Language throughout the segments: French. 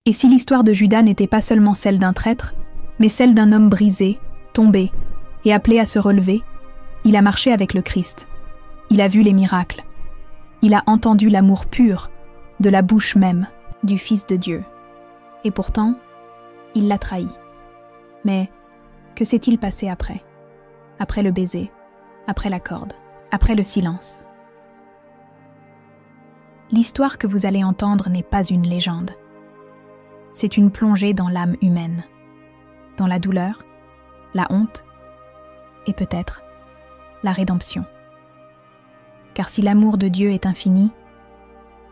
Et si l'histoire de Judas n'était pas seulement celle d'un traître, mais celle d'un homme brisé, tombé, et appelé à se relever, il a marché avec le Christ. Il a vu les miracles. Il a entendu l'amour pur de la bouche même du Fils de Dieu. Et pourtant, il l'a trahi. Mais que s'est-il passé après? Après le baiser, après la corde, après le silence. L'histoire que vous allez entendre n'est pas une légende. C'est une plongée dans l'âme humaine, dans la douleur, la honte et peut-être la rédemption. Car si l'amour de Dieu est infini,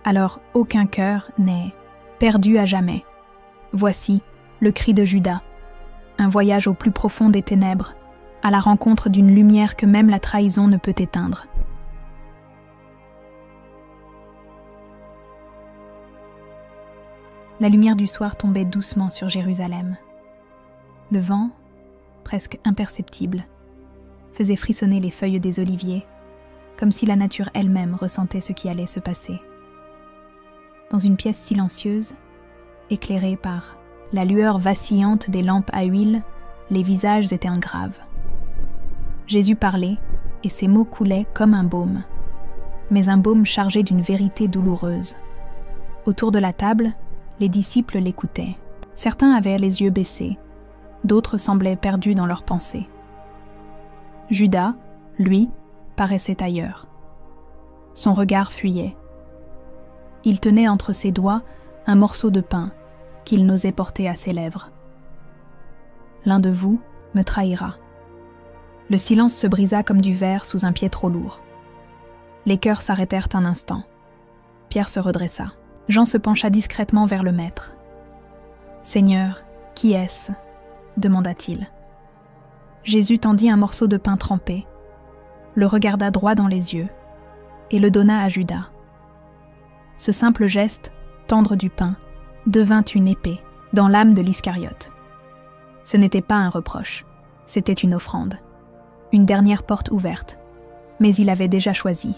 alors aucun cœur n'est perdu à jamais. Voici le cri de Judas, un voyage au plus profond des ténèbres, à la rencontre d'une lumière que même la trahison ne peut éteindre. La lumière du soir tombait doucement sur Jérusalem. Le vent, presque imperceptible, faisait frissonner les feuilles des oliviers, comme si la nature elle-même ressentait ce qui allait se passer. Dans une pièce silencieuse, éclairée par la lueur vacillante des lampes à huile, les visages étaient graves. Jésus parlait, et ses mots coulaient comme un baume, mais un baume chargé d'une vérité douloureuse. Autour de la table, les disciples l'écoutaient. Certains avaient les yeux baissés, d'autres semblaient perdus dans leurs pensées. Judas, lui, paraissait ailleurs. Son regard fuyait. Il tenait entre ses doigts un morceau de pain qu'il n'osait porter à ses lèvres. « L'un de vous me trahira. » Le silence se brisa comme du verre sous un pied trop lourd. Les cœurs s'arrêtèrent un instant. Pierre se redressa. Jean se pencha discrètement vers le maître. « Seigneur, qui est-ce » demanda-t-il. Jésus tendit un morceau de pain trempé, le regarda droit dans les yeux et le donna à Judas. Ce simple geste, tendre du pain, devint une épée dans l'âme de l'Iscariote. Ce n'était pas un reproche, c'était une offrande, une dernière porte ouverte, mais il avait déjà choisi.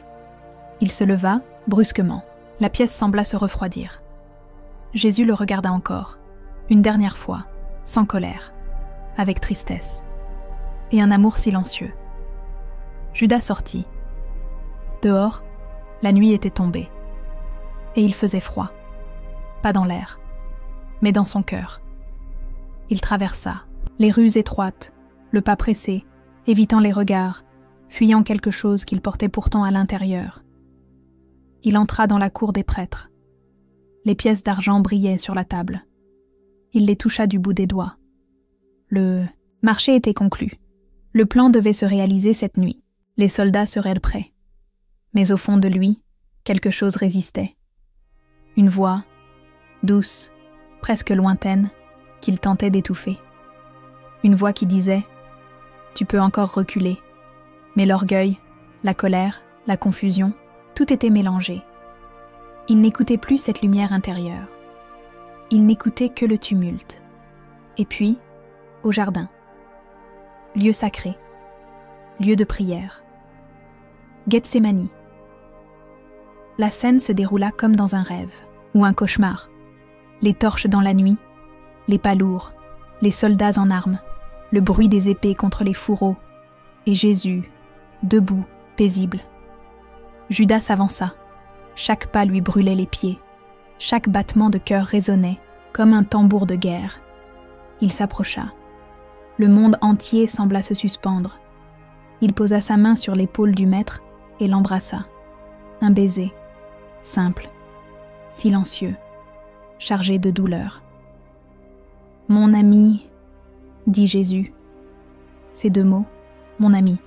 Il se leva brusquement. La pièce sembla se refroidir. Jésus le regarda encore, une dernière fois, sans colère, avec tristesse, et un amour silencieux. Judas sortit. Dehors, la nuit était tombée, et il faisait froid, pas dans l'air, mais dans son cœur. Il traversa les rues étroites, le pas pressé, évitant les regards, fuyant quelque chose qu'il portait pourtant à l'intérieur. Il entra dans la cour des prêtres. Les pièces d'argent brillaient sur la table. Il les toucha du bout des doigts. Le marché était conclu. Le plan devait se réaliser cette nuit. Les soldats seraient prêts. Mais au fond de lui, quelque chose résistait. Une voix, douce, presque lointaine, qu'il tentait d'étouffer. Une voix qui disait « Tu peux encore reculer ». Mais l'orgueil, la colère, la confusion, tout était mélangé. Il n'écoutait plus cette lumière intérieure. Il n'écoutait que le tumulte. Et puis, au jardin. Lieu sacré. Lieu de prière. Gethsémani. La scène se déroula comme dans un rêve, ou un cauchemar. Les torches dans la nuit, les pas lourds, les soldats en armes, le bruit des épées contre les fourreaux, et Jésus, debout, paisible. Judas s'avança. Chaque pas lui brûlait les pieds. Chaque battement de cœur résonnait, comme un tambour de guerre. Il s'approcha. Le monde entier sembla se suspendre. Il posa sa main sur l'épaule du maître et l'embrassa. Un baiser, simple, silencieux, chargé de douleur. « Mon ami », dit Jésus. Ces deux mots, « mon ami »,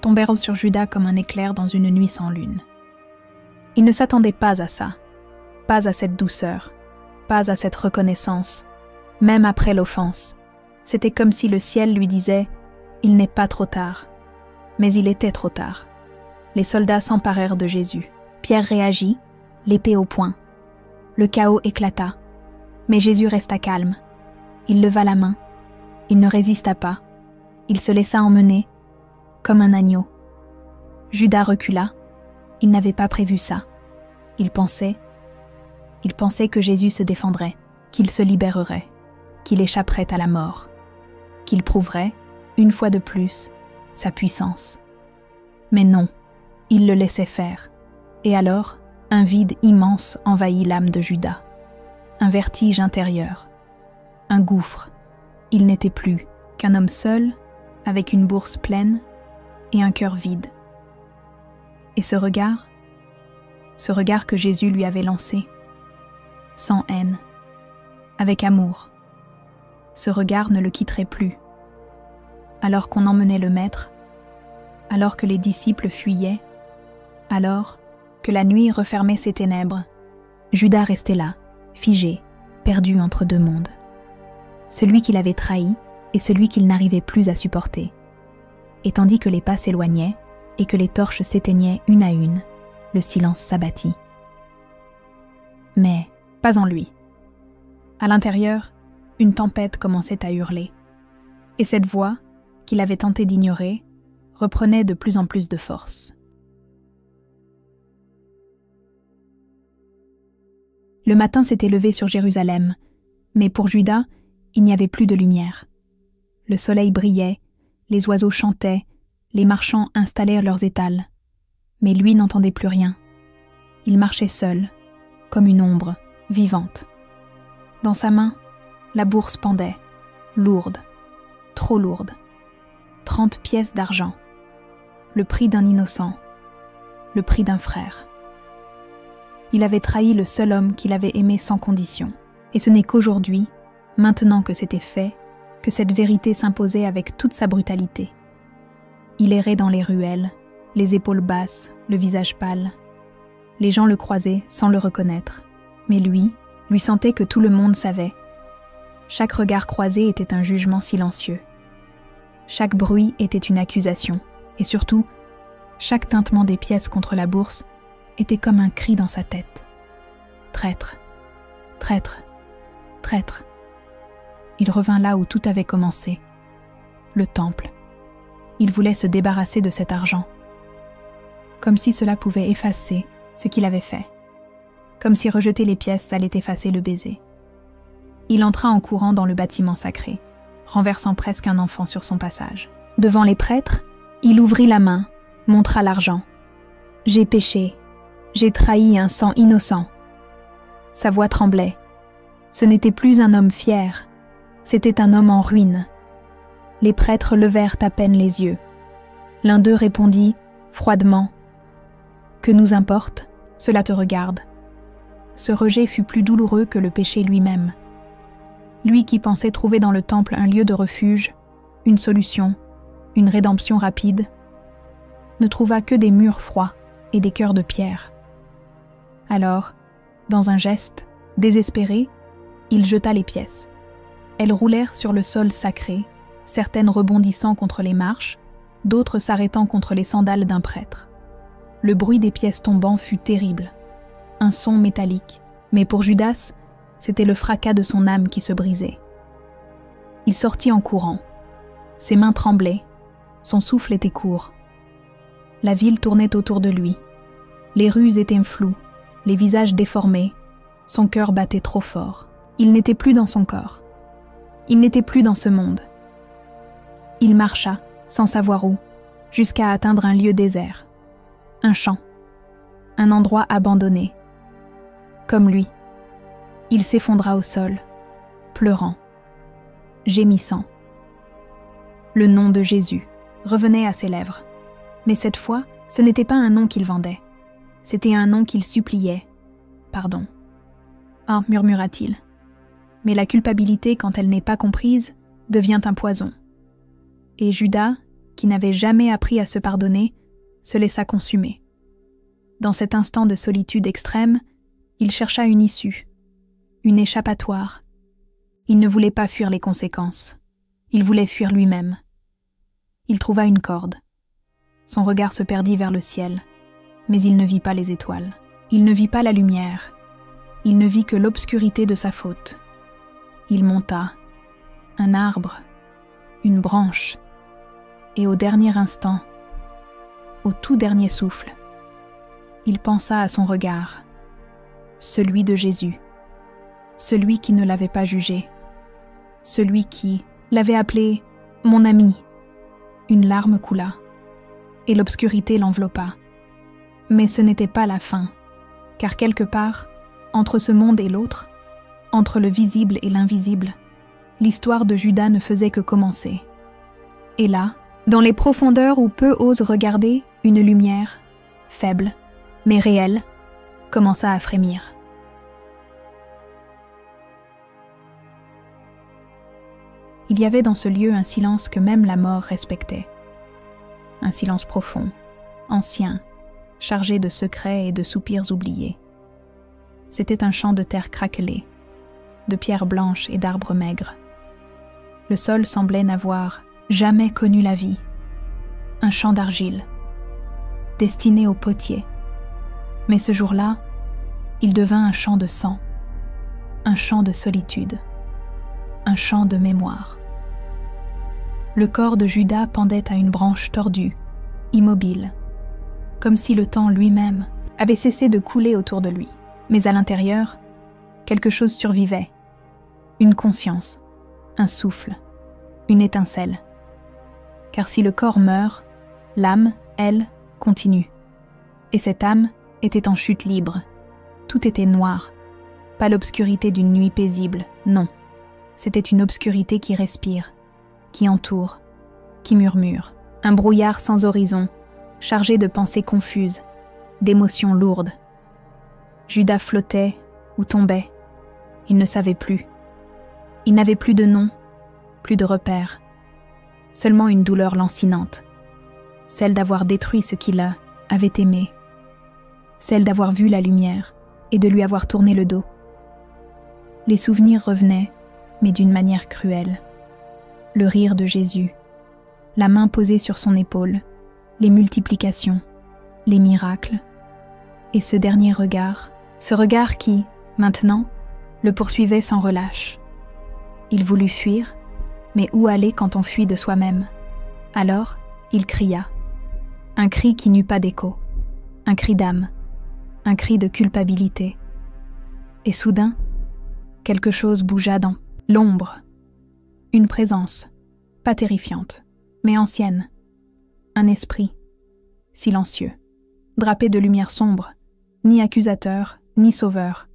tombèrent sur Judas comme un éclair dans une nuit sans lune. Il ne s'attendait pas à ça, pas à cette douceur, pas à cette reconnaissance, même après l'offense. C'était comme si le ciel lui disait « Il n'est pas trop tard ». Mais il était trop tard. Les soldats s'emparèrent de Jésus. Pierre réagit, l'épée au poing. Le chaos éclata, mais Jésus resta calme. Il leva la main, il ne résista pas, il se laissa emmener, comme un agneau. Judas recula, il n'avait pas prévu ça. Il pensait que Jésus se défendrait. qu'il se libérerait, qu'il échapperait à la mort, qu'il prouverait, une fois de plus, sa puissance. Mais non, il le laissait faire, et alors, un vide immense envahit l'âme de Judas, un vertige intérieur, un gouffre. Il n'était plus qu'un homme seul, avec une bourse pleine et un cœur vide. Et ce regard que Jésus lui avait lancé, sans haine, avec amour, ce regard ne le quitterait plus. Alors qu'on emmenait le Maître, alors que les disciples fuyaient, alors que la nuit refermait ses ténèbres, Judas restait là, figé, perdu entre deux mondes. Celui qu'il avait trahi et celui qu'il n'arrivait plus à supporter. Et tandis que les pas s'éloignaient et que les torches s'éteignaient une à une, le silence s'abattit. Mais pas en lui. À l'intérieur, une tempête commençait à hurler. Et cette voix, qu'il avait tenté d'ignorer, reprenait de plus en plus de force. Le matin s'était levé sur Jérusalem, mais pour Judas, il n'y avait plus de lumière. Le soleil brillait, les oiseaux chantaient, les marchands installèrent leurs étals. Mais lui n'entendait plus rien. Il marchait seul, comme une ombre, vivante. Dans sa main, la bourse pendait, lourde, trop lourde. 30 pièces d'argent, le prix d'un innocent, le prix d'un frère. Il avait trahi le seul homme qu'il avait aimé sans condition. Et ce n'est qu'aujourd'hui, maintenant que c'était fait, que cette vérité s'imposait avec toute sa brutalité. Il errait dans les ruelles, les épaules basses, le visage pâle. Les gens le croisaient sans le reconnaître, mais lui sentait que tout le monde savait. Chaque regard croisé était un jugement silencieux. Chaque bruit était une accusation, et surtout, chaque tintement des pièces contre la bourse était comme un cri dans sa tête. Traître, traître, traître. Il revint là où tout avait commencé, le temple. Il voulait se débarrasser de cet argent, comme si cela pouvait effacer ce qu'il avait fait, comme si rejeter les pièces allait effacer le baiser. Il entra en courant dans le bâtiment sacré, renversant presque un enfant sur son passage. Devant les prêtres, il ouvrit la main, montra l'argent. « J'ai péché, j'ai trahi un sang innocent. » Sa voix tremblait. Ce n'était plus un homme fier, c'était un homme en ruine. Les prêtres levèrent à peine les yeux. L'un d'eux répondit, froidement, « Que nous importe, cela te regarde. » Ce rejet fut plus douloureux que le péché lui-même. Lui qui pensait trouver dans le temple un lieu de refuge, une solution, une rédemption rapide, ne trouva que des murs froids et des cœurs de pierre. Alors, dans un geste, désespéré, il jeta les pièces. Elles roulèrent sur le sol sacré, certaines rebondissant contre les marches, d'autres s'arrêtant contre les sandales d'un prêtre. Le bruit des pièces tombant fut terrible, un son métallique, mais pour Judas, c'était le fracas de son âme qui se brisait. Il sortit en courant. Ses mains tremblaient, son souffle était court. La ville tournait autour de lui. Les rues étaient floues, les visages déformés, son cœur battait trop fort. Il n'était plus dans son corps. Il n'était plus dans ce monde. Il marcha, sans savoir où, jusqu'à atteindre un lieu désert. Un champ. Un endroit abandonné. Comme lui. Il s'effondra au sol, pleurant, gémissant. Le nom de Jésus revenait à ses lèvres. Mais cette fois, ce n'était pas un nom qu'il vendait. C'était un nom qu'il suppliait. « Pardon. »« Ah, murmura-t-il. » Mais la culpabilité, quand elle n'est pas comprise, devient un poison. Et Judas, qui n'avait jamais appris à se pardonner, se laissa consumer. Dans cet instant de solitude extrême, il chercha une issue, une échappatoire. Il ne voulait pas fuir les conséquences. Il voulait fuir lui-même. Il trouva une corde. Son regard se perdit vers le ciel, mais il ne vit pas les étoiles. Il ne vit pas la lumière. Il ne vit que l'obscurité de sa faute. Il monta, un arbre, une branche, et au dernier instant, au tout dernier souffle, il pensa à son regard, celui de Jésus, celui qui ne l'avait pas jugé, celui qui l'avait appelé « mon ami ». Une larme coula, et l'obscurité l'enveloppa. Mais ce n'était pas la fin, car quelque part, entre ce monde et l'autre, entre le visible et l'invisible, l'histoire de Judas ne faisait que commencer. Et là, dans les profondeurs où peu osent regarder, une lumière, faible, mais réelle, commença à frémir. Il y avait dans ce lieu un silence que même la mort respectait. Un silence profond, ancien, chargé de secrets et de soupirs oubliés. C'était un champ de terre craquelée, de pierres blanches et d'arbres maigres. Le sol semblait n'avoir jamais connu la vie. Un champ d'argile, destiné au potier. Mais ce jour-là, il devint un champ de sang, un champ de solitude, un champ de mémoire. Le corps de Judas pendait à une branche tordue, immobile, comme si le temps lui-même avait cessé de couler autour de lui. Mais à l'intérieur, quelque chose survivait, une conscience, un souffle, une étincelle. Car si le corps meurt, l'âme, elle, continue. Et cette âme était en chute libre. Tout était noir, pas l'obscurité d'une nuit paisible, non. C'était une obscurité qui respire, qui entoure, qui murmure. Un brouillard sans horizon, chargé de pensées confuses, d'émotions lourdes. Judas flottait ou tombait. Il ne savait plus. Il n'avait plus de nom, plus de repères. Seulement une douleur lancinante. Celle d'avoir détruit ce qu'il avait aimé. Celle d'avoir vu la lumière et de lui avoir tourné le dos. Les souvenirs revenaient, mais d'une manière cruelle. Le rire de Jésus, la main posée sur son épaule, les multiplications, les miracles, et ce dernier regard, ce regard qui, maintenant, le poursuivait sans relâche. Il voulut fuir, mais où aller quand on fuit de soi-même? Alors, il cria. Un cri qui n'eut pas d'écho, un cri d'âme, un cri de culpabilité. Et soudain, quelque chose bougea dans l'ombre. Une présence, pas terrifiante, mais ancienne. Un esprit, silencieux, drapé de lumière sombre, ni accusateur, ni sauveur.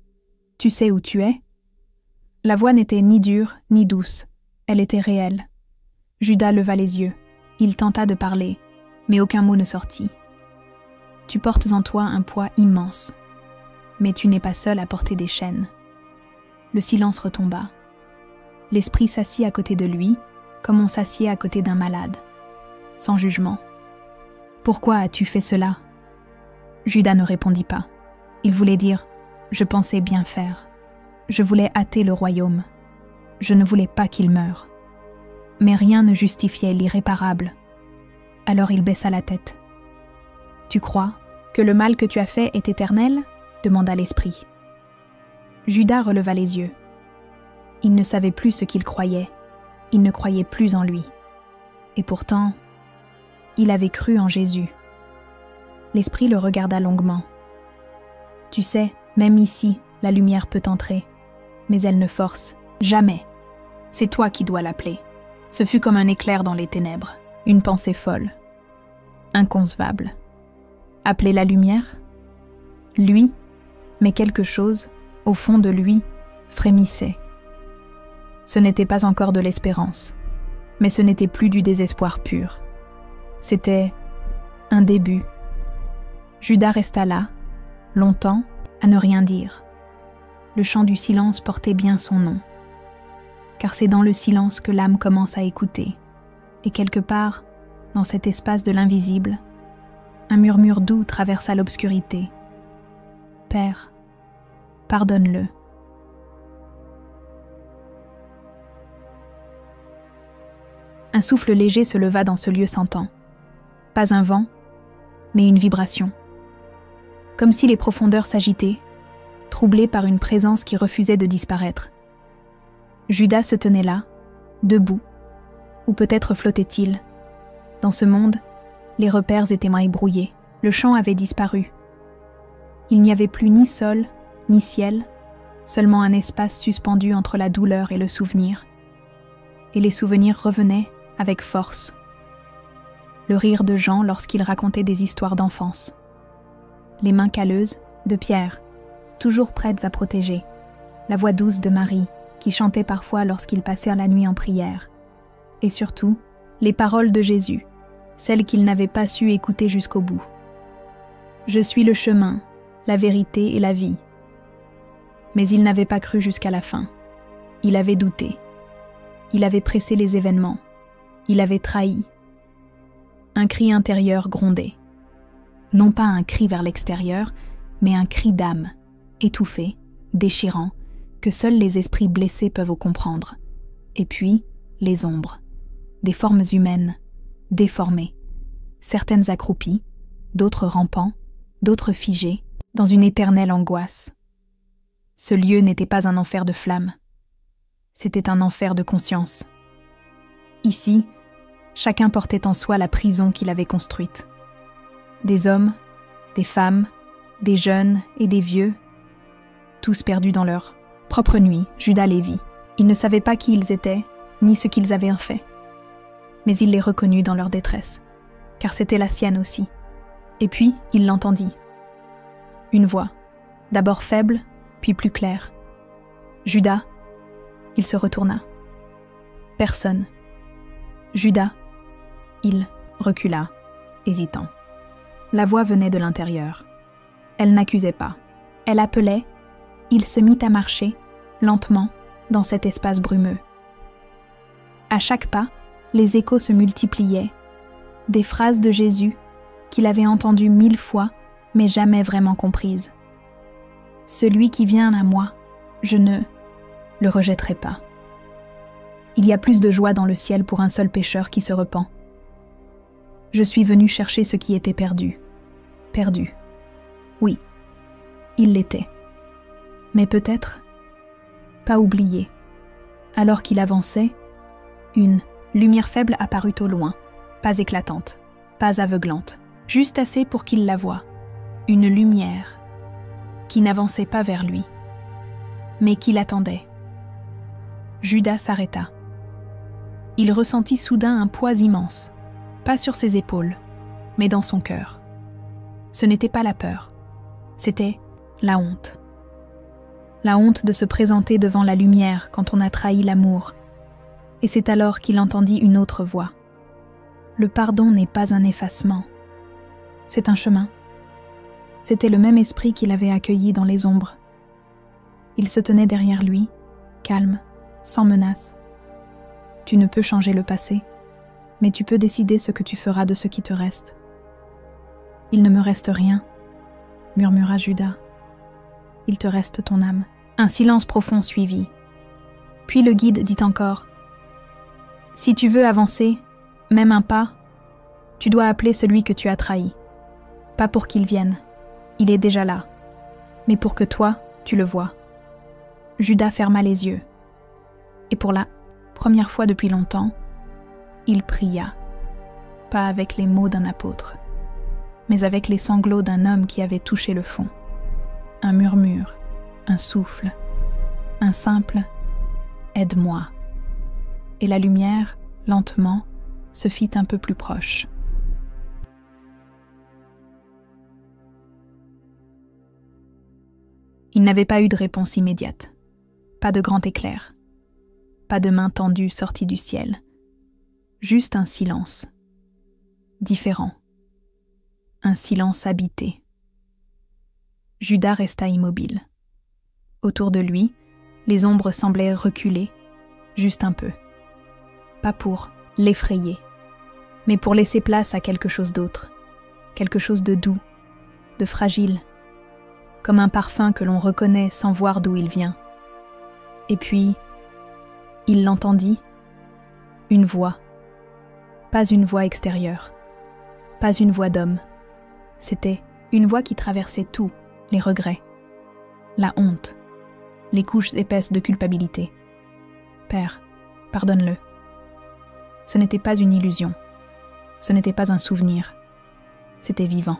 Tu sais où tu es? La voix n'était ni dure, ni douce. Elle était réelle. Judas leva les yeux. Il tenta de parler, mais aucun mot ne sortit. Tu portes en toi un poids immense, mais tu n'es pas seul à porter des chaînes. Le silence retomba. L'esprit s'assit à côté de lui, comme on s'assied à côté d'un malade, sans jugement. Pourquoi as-tu fait cela? Judas ne répondit pas. Il voulait dire « Je pensais bien faire. Je voulais hâter le royaume. Je ne voulais pas qu'il meure. » Mais rien ne justifiait l'irréparable. Alors il baissa la tête. « Tu crois que le mal que tu as fait est éternel ?» demanda l'esprit. Judas releva les yeux. Il ne savait plus ce qu'il croyait. Il ne croyait plus en lui. Et pourtant, il avait cru en Jésus. L'esprit le regarda longuement. « Tu sais, même ici, la lumière peut entrer, mais elle ne force jamais. C'est toi qui dois l'appeler. » Ce fut comme un éclair dans les ténèbres, une pensée folle, inconcevable. Appeler la lumière? Lui, mais quelque chose, au fond de lui, frémissait. Ce n'était pas encore de l'espérance, mais ce n'était plus du désespoir pur. C'était un début. Judas resta là, longtemps, à ne rien dire. Le chant du silence portait bien son nom. Car c'est dans le silence que l'âme commence à écouter, et quelque part, dans cet espace de l'invisible, un murmure doux traversa l'obscurité. « Père, pardonne-le. » Un souffle léger se leva dans ce lieu sans temps. Pas un vent, mais une vibration. Comme si les profondeurs s'agitaient, troublées par une présence qui refusait de disparaître. Judas se tenait là, debout, ou peut-être flottait-il. Dans ce monde, les repères étaient mailles brouillés, le champ avait disparu. Il n'y avait plus ni sol, ni ciel, seulement un espace suspendu entre la douleur et le souvenir. Et les souvenirs revenaient avec force. Le rire de Jean lorsqu'il racontait des histoires d'enfance. Les mains calleuses de Pierre, toujours prêtes à protéger. La voix douce de Marie, qui chantait parfois lorsqu'ils passèrent la nuit en prière. Et surtout, les paroles de Jésus, celles qu'il n'avait pas su écouter jusqu'au bout. « Je suis le chemin, la vérité et la vie. » Mais il n'avait pas cru jusqu'à la fin. Il avait douté. Il avait pressé les événements. Il avait trahi. Un cri intérieur grondait. Non pas un cri vers l'extérieur, mais un cri d'âme, étouffé, déchirant, que seuls les esprits blessés peuvent comprendre. Et puis, les ombres. Des formes humaines, déformées. Certaines accroupies, d'autres rampant, d'autres figées, dans une éternelle angoisse. Ce lieu n'était pas un enfer de flammes. C'était un enfer de conscience. Ici, chacun portait en soi la prison qu'il avait construite. Des hommes, des femmes, des jeunes et des vieux, tous perdus dans leur propre nuit, Judas Lévi. Il ne savait pas qui ils étaient, ni ce qu'ils avaient fait. Mais il les reconnut dans leur détresse, car c'était la sienne aussi. Et puis, il l'entendit. Une voix, d'abord faible, puis plus claire. Judas. Il se retourna. Personne. Judas. Il recula, hésitant. La voix venait de l'intérieur. Elle n'accusait pas. Elle appelait. Il se mit à marcher, lentement, dans cet espace brumeux. À chaque pas, les échos se multipliaient. Des phrases de Jésus qu'il avait entendues 1000 fois, mais jamais vraiment comprises. Celui qui vient à moi, je ne le rejetterai pas. Il y a plus de joie dans le ciel pour un seul pécheur qui se repent. Je suis venu chercher ce qui était perdu. Perdu. Oui, il l'était. Mais peut-être pas oublié. Alors qu'il avançait, une lumière faible apparut au loin, pas éclatante, pas aveuglante, juste assez pour qu'il la voie. Une lumière qui n'avançait pas vers lui, mais qui l'attendait. Judas s'arrêta. Il ressentit soudain un poids immense, pas sur ses épaules, mais dans son cœur. Ce n'était pas la peur, c'était la honte. La honte de se présenter devant la lumière quand on a trahi l'amour. Et c'est alors qu'il entendit une autre voix. Le pardon n'est pas un effacement, c'est un chemin. C'était le même esprit qu'il avait accueilli dans les ombres. Il se tenait derrière lui, calme, sans menace. Tu ne peux changer le passé, mais tu peux décider ce que tu feras de ce qui te reste. Il ne me reste rien, murmura Judas. Il te reste ton âme. Un silence profond suivit. Puis le guide dit encore : si tu veux avancer, même un pas, tu dois appeler celui que tu as trahi. Pas pour qu'il vienne, il est déjà là, mais pour que toi, tu le vois. Judas ferma les yeux. Et pour la première fois depuis longtemps, il pria, pas avec les mots d'un apôtre, mais avec les sanglots d'un homme qui avait touché le fond. Un murmure, un souffle, un simple « aide-moi ». Et la lumière, lentement, se fit un peu plus proche. Il n'avait pas eu de réponse immédiate, pas de grand éclair, pas de main tendue sortie du ciel, juste un silence, différent, un silence habité. Judas resta immobile. Autour de lui, les ombres semblaient reculer, juste un peu. Pas pour l'effrayer, mais pour laisser place à quelque chose d'autre, quelque chose de doux, de fragile, comme un parfum que l'on reconnaît sans voir d'où il vient. Et puis, il l'entendit, une voix, pas une voix extérieure, pas une voix d'homme, c'était une voix qui traversait tout, les regrets, la honte, les couches épaisses de culpabilité. Père, pardonne-le. Ce n'était pas une illusion, ce n'était pas un souvenir, c'était vivant.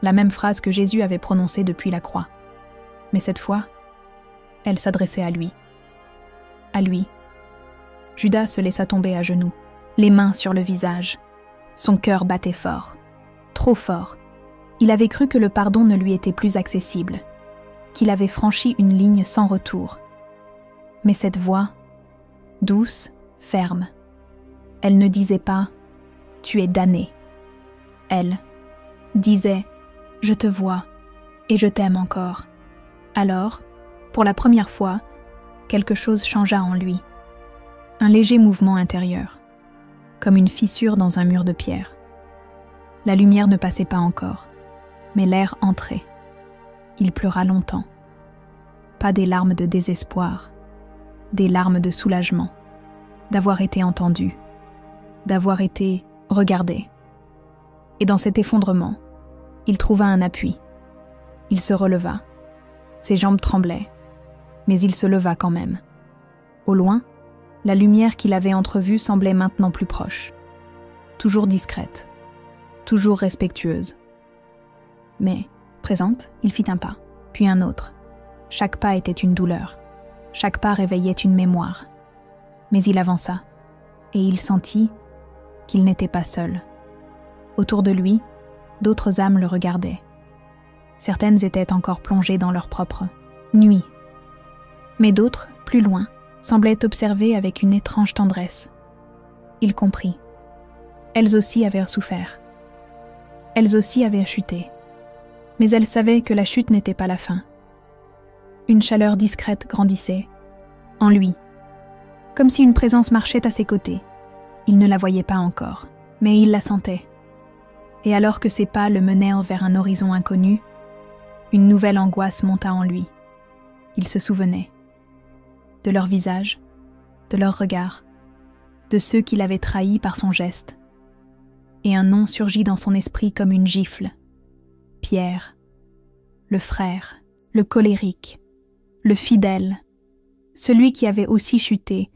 La même phrase que Jésus avait prononcée depuis la croix, mais cette fois, Elle s'adressait à lui. À lui. Judas se laissa tomber à genoux, les mains sur le visage. Son cœur battait fort. Trop fort. Il avait cru que le pardon ne lui était plus accessible, qu'il avait franchi une ligne sans retour. Mais cette voix, douce, ferme, elle ne disait pas « Tu es damné ». Elle disait « Je te vois et je t'aime encore ». Alors, pour la première fois, quelque chose changea en lui. Un léger mouvement intérieur, comme une fissure dans un mur de pierre. La lumière ne passait pas encore, mais l'air entrait. Il pleura longtemps. Pas des larmes de désespoir, des larmes de soulagement, d'avoir été entendu, d'avoir été regardé. Et dans cet effondrement, il trouva un appui. Il se releva. Ses jambes tremblaient, mais il se leva quand même. Au loin, la lumière qu'il avait entrevue semblait maintenant plus proche. Toujours discrète, toujours respectueuse. Mais, présente, il fit un pas, puis un autre. Chaque pas était une douleur. Chaque pas réveillait une mémoire. Mais il avança, et il sentit qu'il n'était pas seul. Autour de lui, d'autres âmes le regardaient. Certaines étaient encore plongées dans leur propre nuit. Mais d'autres, plus loin, semblaient observer avec une étrange tendresse. Il comprit. Elles aussi avaient souffert. Elles aussi avaient chuté. Mais elles savaient que la chute n'était pas la fin. Une chaleur discrète grandissait, en lui, comme si une présence marchait à ses côtés. Il ne la voyait pas encore, mais il la sentait. Et alors que ses pas le menèrent vers un horizon inconnu, une nouvelle angoisse monta en lui. Il se souvenait de leur visage, de leurs regards, de ceux qui l'avaient trahi par son geste. Et un nom surgit dans son esprit comme une gifle. Pierre, le frère, le colérique, le fidèle, celui qui avait aussi chuté,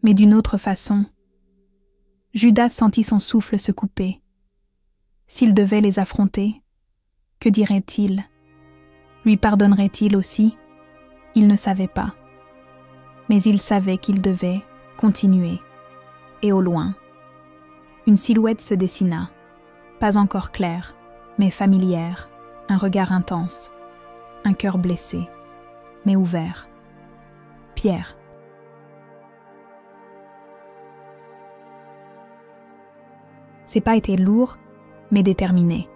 mais d'une autre façon. Judas sentit son souffle se couper. S'il devait les affronter, que dirait-il? Lui pardonnerait-il aussi? Il ne savait pas. Mais il savait qu'il devait continuer. Et au loin, une silhouette se dessina, pas encore claire, mais familière, un regard intense, un cœur blessé, mais ouvert. Pierre. Ses pas étaient lourds, mais déterminés,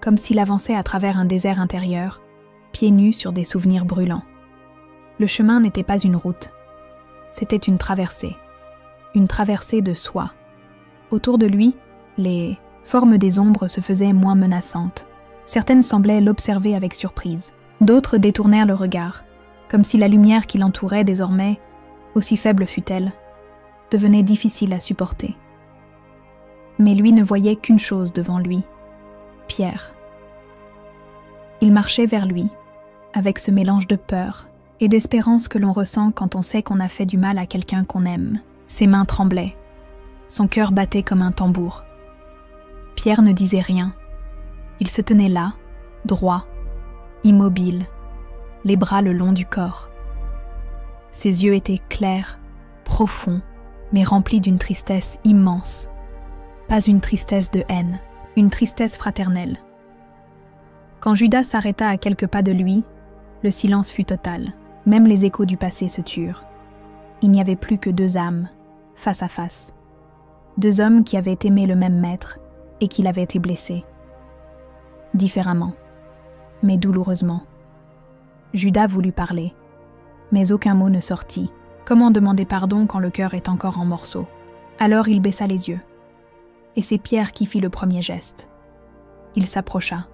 comme s'il avançait à travers un désert intérieur, pieds nus sur des souvenirs brûlants. Le chemin n'était pas une route, c'était une traversée de soi. Autour de lui, les formes des ombres se faisaient moins menaçantes. Certaines semblaient l'observer avec surprise. D'autres détournèrent le regard, comme si la lumière qui l'entourait désormais, aussi faible fût-elle, devenait difficile à supporter. Mais lui ne voyait qu'une chose devant lui, Pierre. Il marchait vers lui, avec ce mélange de peur et d'espérance que l'on ressent quand on sait qu'on a fait du mal à quelqu'un qu'on aime. Ses mains tremblaient, son cœur battait comme un tambour. Pierre ne disait rien. Il se tenait là, droit, immobile, les bras le long du corps. Ses yeux étaient clairs, profonds, mais remplis d'une tristesse immense. Pas une tristesse de haine, une tristesse fraternelle. Quand Judas s'arrêta à quelques pas de lui, le silence fut total. Même les échos du passé se turent. Il n'y avait plus que deux âmes, face à face. Deux hommes qui avaient aimé le même maître et qui l'avaient été blessés. Différemment, mais douloureusement. Judas voulut parler, mais aucun mot ne sortit. Comment demander pardon quand le cœur est encore en morceaux? Alors il baissa les yeux. Et c'est Pierre qui fit le premier geste. Il s'approcha,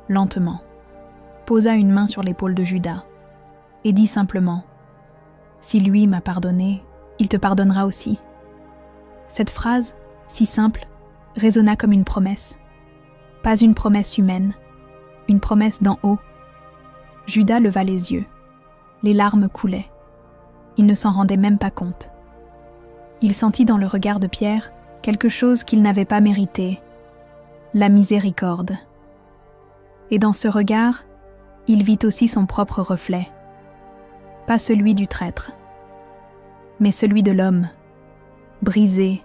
lentement, posa une main sur l'épaule de Judas et dit simplement « Si lui m'a pardonné, il te pardonnera aussi. » Cette phrase, si simple, résonna comme une promesse. Pas une promesse humaine, une promesse d'en haut. Judas leva les yeux. Les larmes coulaient. Il ne s'en rendait même pas compte. Il sentit dans le regard de Pierre quelque chose qu'il n'avait pas mérité, la miséricorde. Et dans ce regard, il vit aussi son propre reflet. Pas celui du traître, mais celui de l'homme, brisé,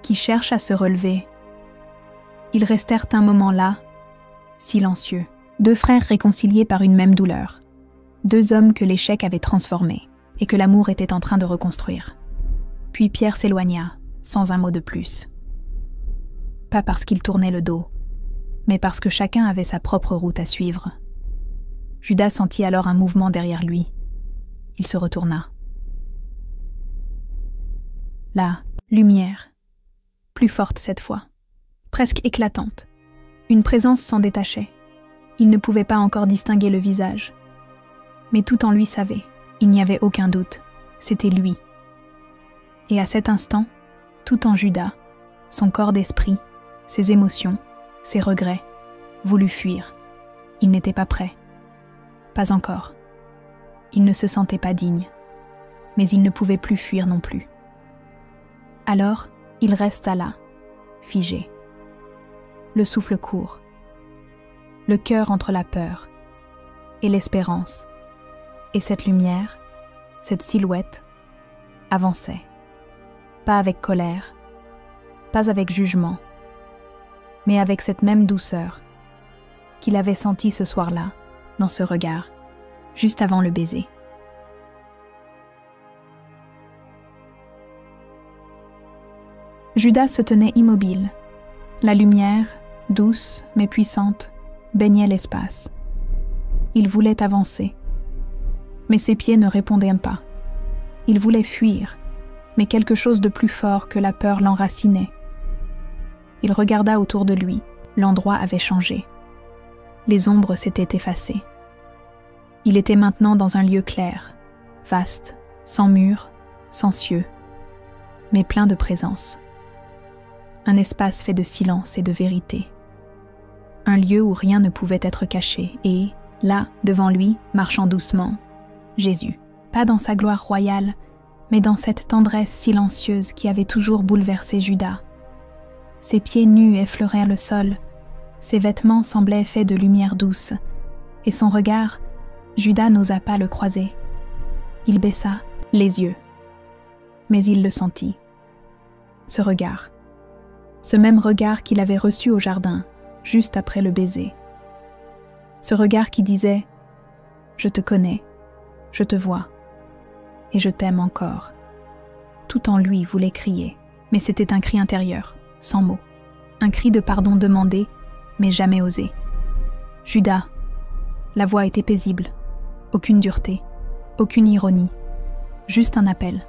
qui cherche à se relever. Ils restèrent un moment là, silencieux. 2 frères réconciliés par une même douleur. 2 hommes que l'échec avait transformés et que l'amour était en train de reconstruire. Puis Pierre s'éloigna, sans un mot de plus. Pas parce qu'il tournait le dos, mais parce que chacun avait sa propre route à suivre. Judas sentit alors un mouvement derrière lui. Il se retourna. La lumière, plus forte cette fois, presque éclatante. Une présence s'en détachait. Il ne pouvait pas encore distinguer le visage. Mais tout en lui savait, il n'y avait aucun doute, c'était lui. Et à cet instant, tout en Judas, son corps d'esprit, ses émotions, ses regrets, voulut fuir. Il n'était pas prêt. Pas encore. Il ne se sentait pas digne. Mais il ne pouvait plus fuir non plus. Alors, il resta là, figé. Le souffle court. Le cœur entre la peur et l'espérance. Et cette lumière, cette silhouette, avançait. Pas avec colère, pas avec jugement, mais avec cette même douceur qu'il avait sentie ce soir-là, dans ce regard, juste avant le baiser. Judas se tenait immobile. La lumière, douce mais puissante, baignait l'espace. Il voulait avancer, mais ses pieds ne répondaient pas. Il voulait fuir, mais quelque chose de plus fort que la peur l'enracinait. Il regarda autour de lui, l'endroit avait changé. Les ombres s'étaient effacées. Il était maintenant dans un lieu clair, vaste, sans murs, sans cieux, mais plein de présence. Un espace fait de silence et de vérité. Un lieu où rien ne pouvait être caché et, là, devant lui, marchant doucement, Jésus. Pas dans sa gloire royale, mais dans cette tendresse silencieuse qui avait toujours bouleversé Judas. Ses pieds nus effleurèrent le sol, ses vêtements semblaient faits de lumière douce, et son regard, Judas n'osa pas le croiser. Il baissa les yeux, mais il le sentit. Ce regard, ce même regard qu'il avait reçu au jardin, juste après le baiser. Ce regard qui disait « Je te connais, je te vois, et je t'aime encore ». Tout en lui voulait crier, mais c'était un cri intérieur, sans mots. Un cri de pardon demandé, mais jamais osé. « Judas ». La voix était paisible, aucune dureté, aucune ironie, juste un appel.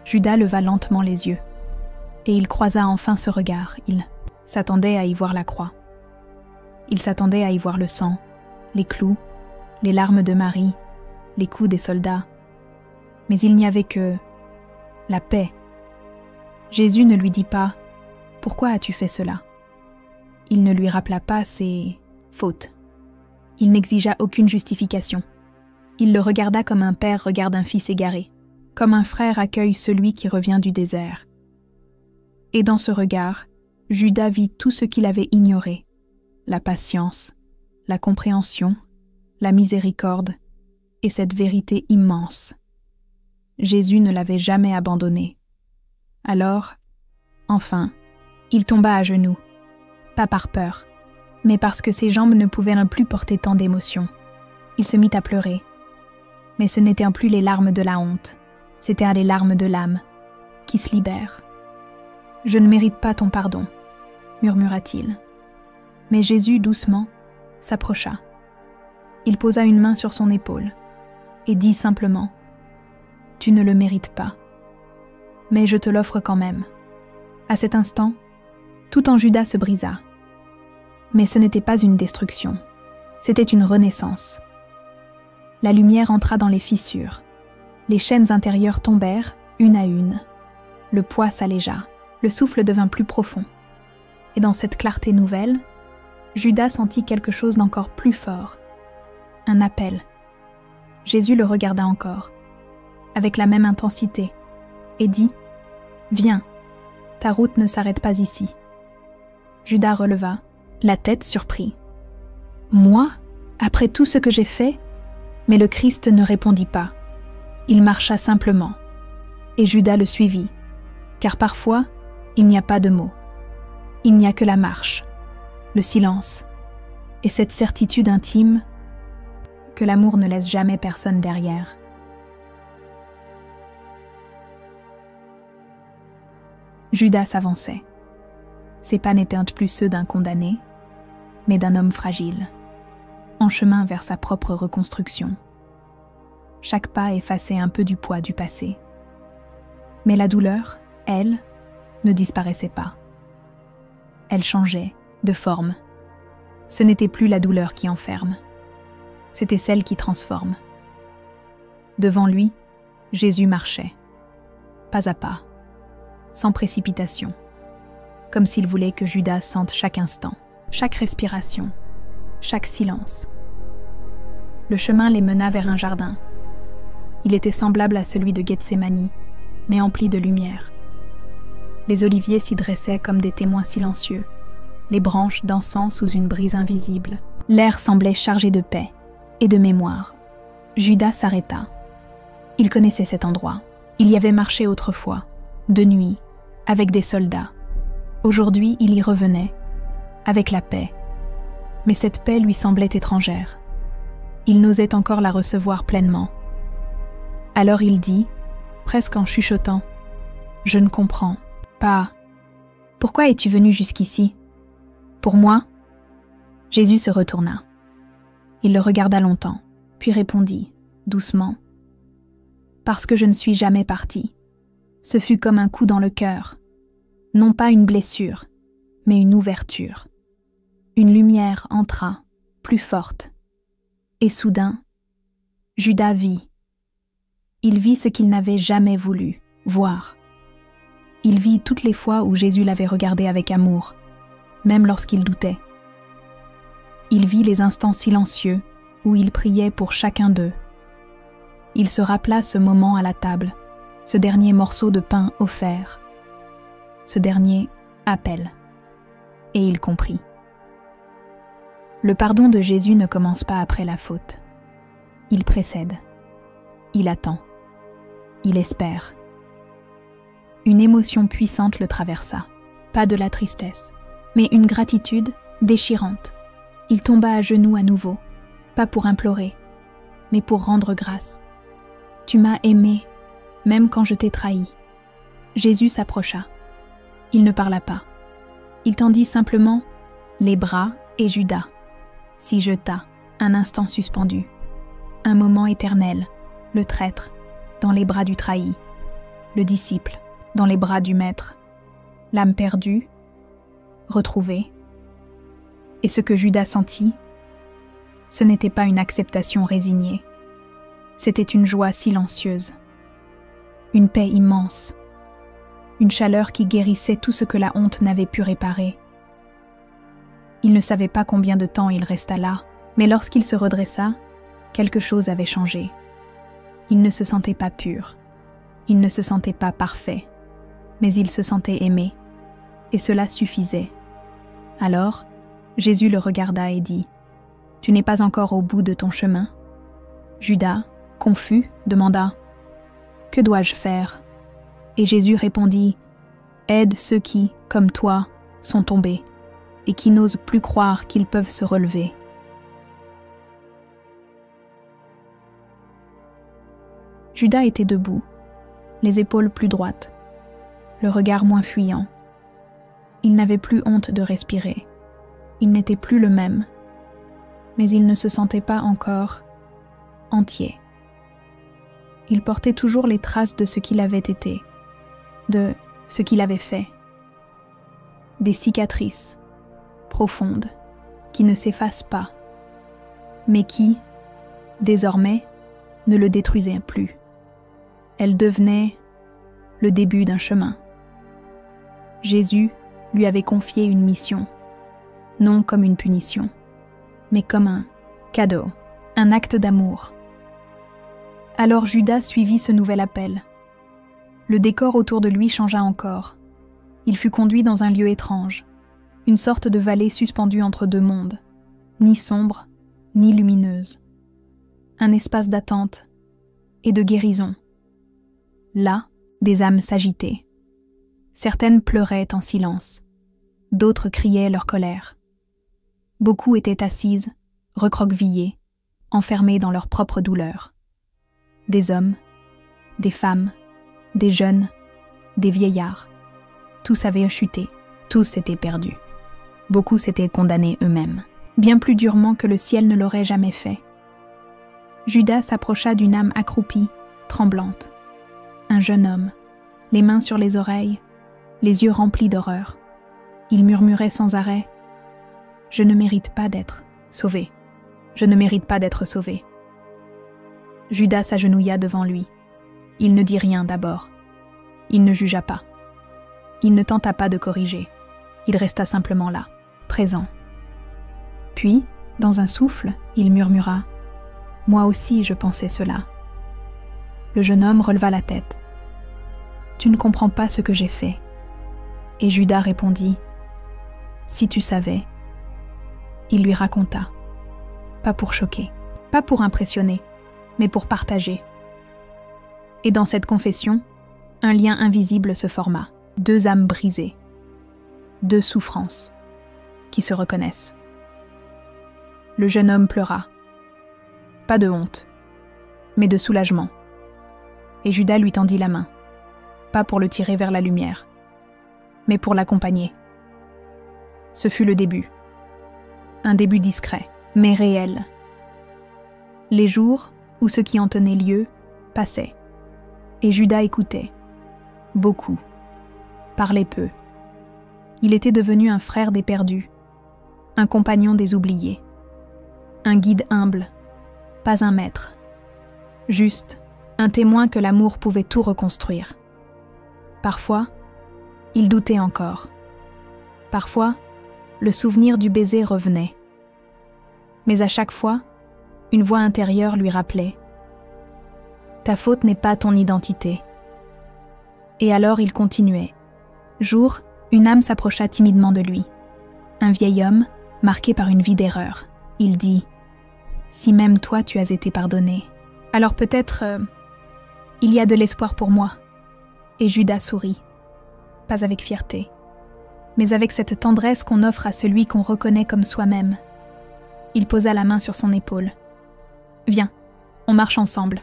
Judas leva lentement les yeux, et il croisa enfin ce regard. Il s'attendait à y voir la croix. Il s'attendait à y voir le sang, les clous, les larmes de Marie, les coups des soldats. Mais il n'y avait que la paix. Jésus ne lui dit pas « Pourquoi as-tu fait cela ?» Il ne lui rappela pas ses fautes. Il n'exigea aucune justification. Il le regarda comme un père regarde un fils égaré, comme un frère accueille celui qui revient du désert. Et dans ce regard, Judas vit tout ce qu'il avait ignoré, la patience, la compréhension, la miséricorde et cette vérité immense. Jésus ne l'avait jamais abandonné. Alors, enfin, il tomba à genoux, pas par peur, mais parce que ses jambes ne pouvaient plus porter tant d'émotions. Il se mit à pleurer. Mais ce n'étaient plus les larmes de la honte, c'étaient les larmes de l'âme, qui se libèrent. « Je ne mérite pas ton pardon », murmura-t-il. Mais Jésus, doucement, s'approcha. Il posa une main sur son épaule et dit simplement « Tu ne le mérites pas, mais je te l'offre quand même. » À cet instant, tout en Judas se brisa. Mais ce n'était pas une destruction, c'était une renaissance. La lumière entra dans les fissures. Les chaînes intérieures tombèrent, une à une. Le poids s'allégea, le souffle devint plus profond. Et dans cette clarté nouvelle, Judas sentit quelque chose d'encore plus fort. Un appel. Jésus le regarda encore, avec la même intensité, et dit « Viens, ta route ne s'arrête pas ici. » Judas releva, la tête surpris. « Moi, après tout ce que j'ai fait ?» Mais le Christ ne répondit pas. Il marcha simplement, et Judas le suivit, car parfois, il n'y a pas de mots. Il n'y a que la marche, le silence, et cette certitude intime que l'amour ne laisse jamais personne derrière. Judas s'avançait. Ses pas n'étaient plus ceux d'un condamné, mais d'un homme fragile, en chemin vers sa propre reconstruction. Chaque pas effaçait un peu du poids du passé. Mais la douleur, elle, ne disparaissait pas. Elle changeait de forme. Ce n'était plus la douleur qui enferme, c'était celle qui transforme. Devant lui, Jésus marchait, pas à pas, sans précipitation, comme s'il voulait que Judas sente chaque instant, chaque respiration, chaque silence. Le chemin les mena vers un jardin. Il était semblable à celui de Gethsémani, mais empli de lumière. Les oliviers s'y dressaient comme des témoins silencieux, les branches dansant sous une brise invisible. L'air semblait chargé de paix et de mémoire. Judas s'arrêta. Il connaissait cet endroit. Il y avait marché autrefois, de nuit, avec des soldats. Aujourd'hui, il y revenait, avec la paix. Mais cette paix lui semblait étrangère. Il n'osait encore la recevoir pleinement. Alors il dit, presque en chuchotant, « Je ne comprends pas. Pourquoi es-tu venu jusqu'ici ? Pour moi ?» Jésus se retourna. Il le regarda longtemps, puis répondit, doucement, « Parce que je ne suis jamais parti. Ce fut comme un coup dans le cœur. Non pas une blessure, mais une ouverture. Une lumière entra, plus forte. Et soudain, Judas vit. Il vit ce qu'il n'avait jamais voulu voir. Il vit toutes les fois où Jésus l'avait regardé avec amour, même lorsqu'il doutait. Il vit les instants silencieux où il priait pour chacun d'eux. Il se rappela ce moment à la table, ce dernier morceau de pain offert, ce dernier appel. Et il comprit. Le pardon de Jésus ne commence pas après la faute. Il précède. Il attend. Il espère. Une émotion puissante le traversa. Pas de la tristesse, mais une gratitude déchirante. Il tomba à genoux à nouveau, pas pour implorer, mais pour rendre grâce. « Tu m'as aimé, même quand je t'ai trahi. » Jésus s'approcha. Il ne parla pas. Il tendit simplement les bras et Judas s'y jeta, un instant suspendu. Un moment éternel, le traître, dans les bras du trahi, le disciple, dans les bras du maître, l'âme perdue, retrouvée. Et ce que Judas sentit, ce n'était pas une acceptation résignée, c'était une joie silencieuse, une paix immense, une chaleur qui guérissait tout ce que la honte n'avait pu réparer. Il ne savait pas combien de temps il resta là, mais lorsqu'il se redressa, quelque chose avait changé. Il ne se sentait pas pur, il ne se sentait pas parfait, mais il se sentait aimé, et cela suffisait. Alors, Jésus le regarda et dit, « Tu n'es pas encore au bout de ton chemin ?» Judas, confus, demanda, « Que dois-je faire ?» Et Jésus répondit, « Aide ceux qui, comme toi, sont tombés, et qui n'osent plus croire qu'ils peuvent se relever. » Judas était debout, les épaules plus droites, le regard moins fuyant. Il n'avait plus honte de respirer. Il n'était plus le même, mais il ne se sentait pas encore entier. Il portait toujours les traces de ce qu'il avait été, de ce qu'il avait fait. Des cicatrices profondes qui ne s'effacent pas, mais qui, désormais, ne le détruisaient plus. Elles devenaient le début d'un chemin. Jésus lui avait confié une mission, non comme une punition, mais comme un cadeau, un acte d'amour. Alors Judas suivit ce nouvel appel. Le décor autour de lui changea encore. Il fut conduit dans un lieu étrange, une sorte de vallée suspendue entre deux mondes, ni sombre, ni lumineuse. Un espace d'attente, et de guérison. Là, des âmes s'agitaient. Certaines pleuraient en silence, d'autres criaient leur colère. Beaucoup étaient assises, recroquevillées, enfermées dans leur propre douleur. Des hommes, des femmes, des jeunes, des vieillards. Tous avaient chuté, tous s'étaient perdus. Beaucoup s'étaient condamnés eux-mêmes, bien plus durement que le ciel ne l'aurait jamais fait. Judas s'approcha d'une âme accroupie, tremblante. Un jeune homme, les mains sur les oreilles, les yeux remplis d'horreur. Il murmurait sans arrêt « Je ne mérite pas d'être sauvé. Je ne mérite pas d'être sauvé. » Judas s'agenouilla devant lui. Il ne dit rien d'abord. Il ne jugea pas. Il ne tenta pas de corriger. Il resta simplement là, présent. Puis, dans un souffle, il murmura « Moi aussi je pensais cela. » Le jeune homme releva la tête. « Tu ne comprends pas ce que j'ai fait. » Et Judas répondit « Si tu savais. » Il lui raconta. Pas pour choquer, pas pour impressionner, mais pour partager. Et dans cette confession, un lien invisible se forma. 2 âmes brisées, 2 souffrances qui se reconnaissent. Le jeune homme pleura. Pas de honte, mais de soulagement. Et Judas lui tendit la main, pas pour le tirer vers la lumière, mais pour l'accompagner. Ce fut le début. Un début discret, mais réel. Les jours où ce qui en tenait lieu passaient, et Judas écoutait, beaucoup, parlait peu. Il était devenu un frère des perdus, un compagnon des oubliés, un guide humble, pas un maître, juste un témoin que l'amour pouvait tout reconstruire. Parfois, il doutait encore. Parfois, le souvenir du baiser revenait. Mais à chaque fois, une voix intérieure lui rappelait « Ta faute n'est pas ton identité. » Et alors il continuait. Jour, une âme s'approcha timidement de lui. Un vieil homme, marqué par une vie d'erreur. Il dit « Si même toi tu as été pardonné, alors peut-être il y a de l'espoir pour moi. » Et Judas sourit, pas avec fierté, mais avec cette tendresse qu'on offre à celui qu'on reconnaît comme soi-même. Il posa la main sur son épaule. « Viens, on marche ensemble. »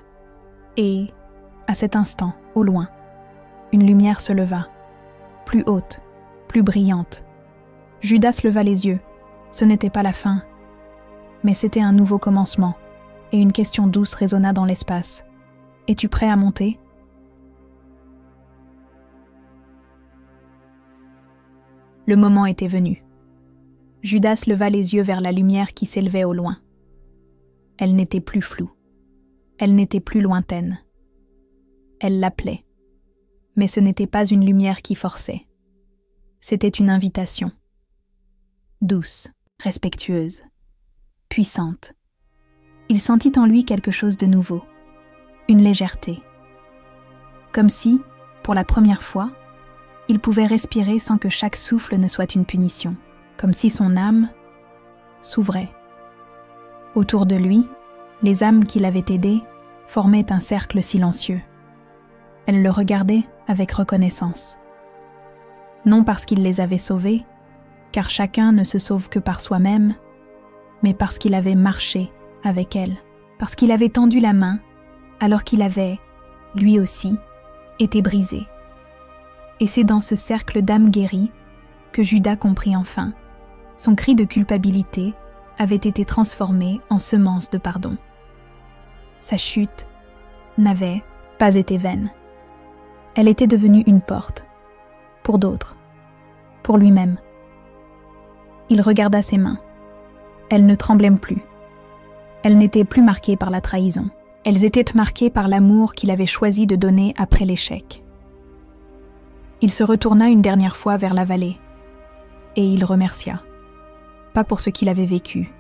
Et, à cet instant, au loin, une lumière se leva, plus haute, plus brillante. Judas leva les yeux. Ce n'était pas la fin, mais c'était un nouveau commencement, et une question douce résonna dans l'espace. « Es-tu prêt à monter ?» Le moment était venu. Judas leva les yeux vers la lumière qui s'élevait au loin. Elle n'était plus floue. Elle n'était plus lointaine. Elle l'appelait. Mais ce n'était pas une lumière qui forçait. C'était une invitation. Douce, respectueuse, puissante. Il sentit en lui quelque chose de nouveau, une légèreté. Comme si, pour la première fois, il pouvait respirer sans que chaque souffle ne soit une punition, comme si son âme s'ouvrait. Autour de lui, les âmes qui l'avaient aidé formaient un cercle silencieux. Elles le regardaient avec reconnaissance. Non parce qu'il les avait sauvés, car chacun ne se sauve que par soi-même, mais parce qu'il avait marché avec elles, parce qu'il avait tendu la main alors qu'il avait, lui aussi, été brisé. Et c'est dans ce cercle d'âmes guéries que Judas comprit enfin. Son cri de culpabilité avait été transformé en semence de pardon. Sa chute n'avait pas été vaine. Elle était devenue une porte, pour d'autres, pour lui-même. Il regarda ses mains. Elles ne tremblaient plus. Elles n'étaient plus marquées par la trahison. Elles étaient marquées par l'amour qu'il avait choisi de donner après l'échec. Il se retourna une dernière fois vers la vallée, et il remercia, pas pour ce qu'il avait vécu,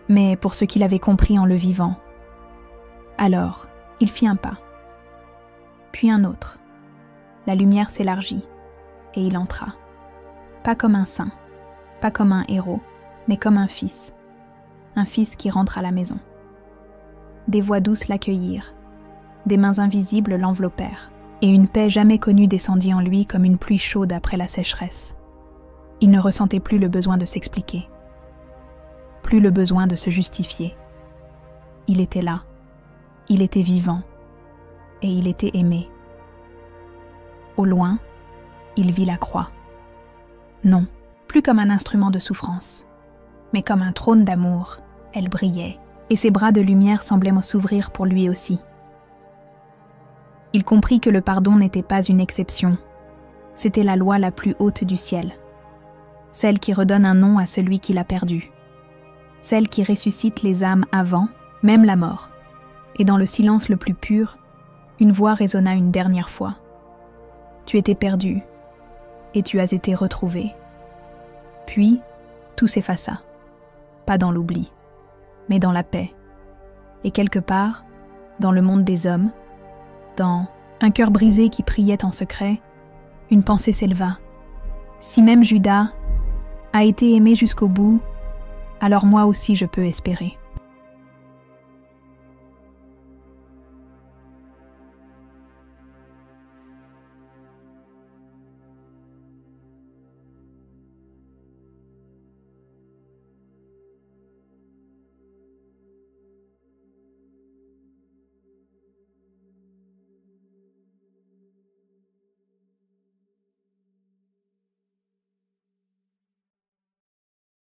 mais pour ce qu'il avait compris en le vivant. Alors, il fit un pas, puis un autre. La lumière s'élargit, et il entra. Pas comme un saint, pas comme un héros, mais comme un fils qui rentre à la maison. Des voix douces l'accueillirent. des mains invisibles l'enveloppèrent, et une paix jamais connue descendit en lui comme une pluie chaude après la sécheresse. Il ne ressentait plus le besoin de s'expliquer, plus le besoin de se justifier. Il était là, il était vivant, et il était aimé. Au loin, il vit la croix. Non, plus comme un instrument de souffrance, mais comme un trône d'amour. Elle brillait, et ses bras de lumière semblaient s'ouvrir pour lui aussi. Il comprit que le pardon n'était pas une exception, c'était la loi la plus haute du ciel, celle qui redonne un nom à celui qui l'a perdu, celle qui ressuscite les âmes avant, même la mort. Et dans le silence le plus pur, une voix résonna une dernière fois. Tu étais perdu, et tu as été retrouvé. Puis, tout s'effaça, pas dans l'oubli, mais dans la paix. Et quelque part, dans le monde des hommes, dans un cœur brisé qui priait en secret, une pensée s'éleva. Si même Judas a été aimé jusqu'au bout, alors moi aussi je peux espérer.